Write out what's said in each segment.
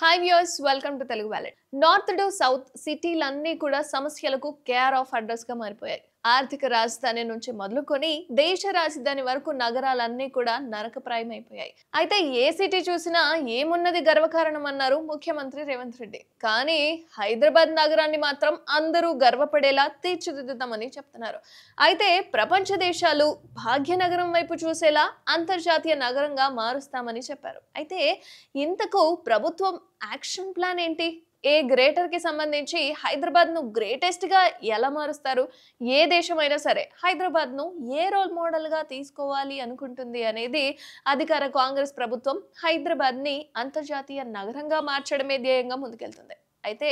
Hi viewers, welcome to Telugu wallet. North to south సిటీలన్నీ కూడా సమస్యలకు కేర్ ఆఫ్ అడ్రస్ గా మారిపోయాయి. ఆర్థిక రాజధాని నుంచి మొదలుకొని దేశ రాజధాని వరకు నగరాలన్నీ కూడా నరకప్రాయమైపోయాయి. అయితే ఏ సిటీ చూసినా ఏమున్నది గర్వకారణం అన్నారు ముఖ్యమంత్రి రేవంత్ రెడ్డి. కానీ హైదరాబాద్ నగరాన్ని మాత్రం అందరూ గర్వపడేలా తీర్చిదిద్దుతామని చెప్తున్నారు. అయితే ప్రపంచ దేశాలు భాగ్యనగరం వైపు చూసేలా అంతర్జాతీయ నగరంగా మారుస్తామని చెప్పారు. అయితే ఇంతకు ప్రభుత్వం యాక్షన్ ప్లాన్ ఏంటి? ఏ గ్రేటర్ కి సంబంధించి హైదరాబాద్ ను గ్రేటెస్ట్ గా ఎలా మారుస్తారు? ఏ దేశమైనా సరే హైదరాబాద్ ను ఏ రోల్ మోడల్ గా తీసుకోవాలి అనుకుంటుంది అనేది అధికార కాంగ్రెస్ ప్రభుత్వం హైదరాబాద్ ని అంతర్జాతీయ నగరంగా మార్చడమే ధ్యేయంగా ముందుకెళ్తుంది. అయితే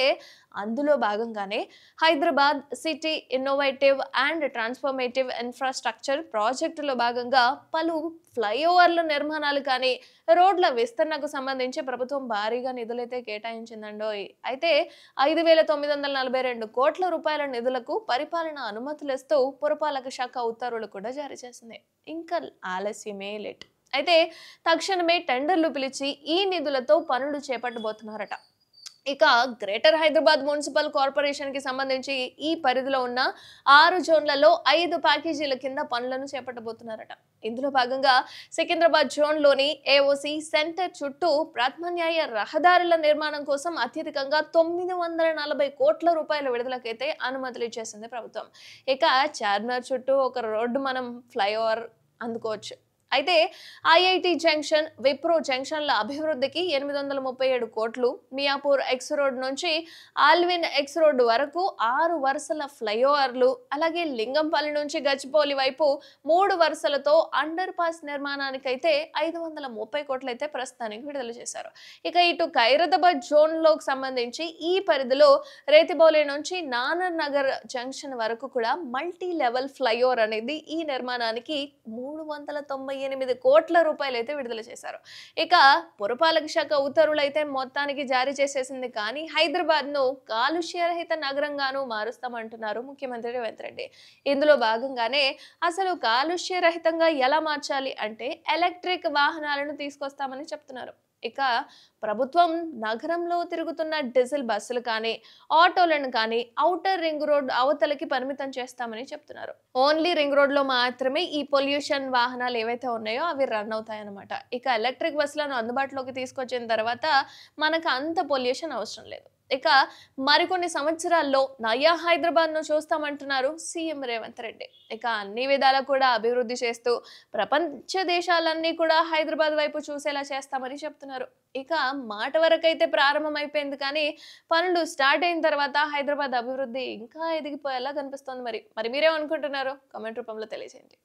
అందులో భాగంగానే Hyderabad city innovative and transformative infrastructure ప్రాజెక్టులో భాగంగా పలు ఫ్లైఓవర్ల నిర్మాణాలు కానీ రోడ్ల విస్తరణకు సంబంధించి ప్రభుత్వం భారీగా నిధులైతే కేటాయించిందండోయ్. అయితే 5,942 కోట్ల రూపాయల నిధులకు పరిపాలన అనుమతులిస్తూ పురపాలక శాఖ ఉత్తర్వులు కూడా జారీ చేసింది. ఇంకా ఆలస్యమే లేట్. అయితే తక్షణమే టెండర్లు పిలిచి ఈ నిధులతో పనులు చేపట్టబోతున్నారట. ఇక గ్రేటర్ హైదరాబాద్ మున్సిపల్ కార్పొరేషన్ కి సంబంధించి ఈ పరిధిలో ఉన్న 6 జోన్లలో 5 ప్యాకేజీల కింద పనులను చేపట్టబోతున్నారట. ఇందులో భాగంగా సికింద్రాబాద్ జోన్ లోని ఏఓసి సెంటర్ చుట్టూ ప్రత్యామ్నాయ రహదారుల నిర్మాణం కోసం అత్యధికంగా 940 కోట్ల రూపాయల విడుదలకైతే అనుమతులు ఇచ్చేసింది ప్రభుత్వం. ఇక చార్మినార్ చుట్టూ ఒక రోడ్డు మనం ఫ్లైఓవర్ అందుకోవచ్చు. అయితే ఐఐటి జంక్షన్, విప్రో జంక్షన్ల అభివృద్ధికి 837 కోట్లు, మియాపూర్ ఎక్స్ రోడ్ నుంచి ఆల్విన్ ఎక్స్ రోడ్ వరకు 6 వరుసల ఫ్లైఓవర్లు, అలాగే లింగంపల్లి నుంచి గచ్చిబౌలి వైపు 3 వరుసలతో అండర్ పాస్ నిర్మాణానికైతే 530 కోట్లు అయితే ప్రస్తుతానికి విడుదల చేశారు. ఇక ఇటు ఖైరతాబాద్ జోన్ లోకి సంబంధించి ఈ పరిధిలో రేతిబౌలి నుంచి నానర్ నగర్ జంక్షన్ వరకు కూడా మల్టీ లెవెల్ ఫ్లైఓవర్ అనేది ఈ నిర్మాణానికి 398 కోట్ల రూపాయలు అయితే విడుదల చేశారు. ఇక పురపాలక శాఖ ఉత్తర్వులు అయితే మొత్తానికి జారీ చేసేసింది. కానీ హైదరాబాద్ ను కాలుష్యరహిత నగరంగాను మారుస్తామంటున్నారు ముఖ్యమంత్రి రేవంత్ రెడ్డి. ఇందులో భాగంగానే అసలు కాలుష్యరహితంగా ఎలా మార్చాలి అంటే ఎలక్ట్రిక్ వాహనాలను తీసుకొస్తామని చెప్తున్నారు. ఇక ప్రభుత్వం నగరంలో తిరుగుతున్న డీజిల్ బస్సులు కానీ ఆటోలను కానీ ఔటర్ రింగ్ రోడ్ అవతలకి పరిమితం చేస్తామని చెప్తున్నారు. ఓన్లీ రింగ్ రోడ్ లో మాత్రమే ఈ పొల్యూషన్ వాహనాలు ఏవైతే ఉన్నాయో అవి రన్ అవుతాయి అన్నమాట. ఇక ఎలక్ట్రిక్ బస్సులను అందుబాటులోకి తీసుకొచ్చిన తర్వాత మనకు అంత పొల్యూషన్ అవసరం లేదు. ఇక మరికొన్ని సంవత్సరాల్లో నయా హైదరాబాద్ ను చూస్తామంటున్నారు సీఎం రేవంత్ రెడ్డి. ఇక అన్ని విధాలా కూడా అభివృద్ధి చేస్తూ ప్రపంచ దేశాలన్నీ కూడా హైదరాబాద్ వైపు చూసేలా చేస్తామని చెప్తున్నారు. ఇక మాట వరకైతే ప్రారంభం అయిపోయింది, కానీ పనులు స్టార్ట్ అయిన తర్వాత హైదరాబాద్ అభివృద్ధి ఇంకా ఎదిగిపోయేలా కనిపిస్తోంది. మరి మీరేమనుకుంటున్నారు? కామెంట్ రూపంలో తెలియజేయండి.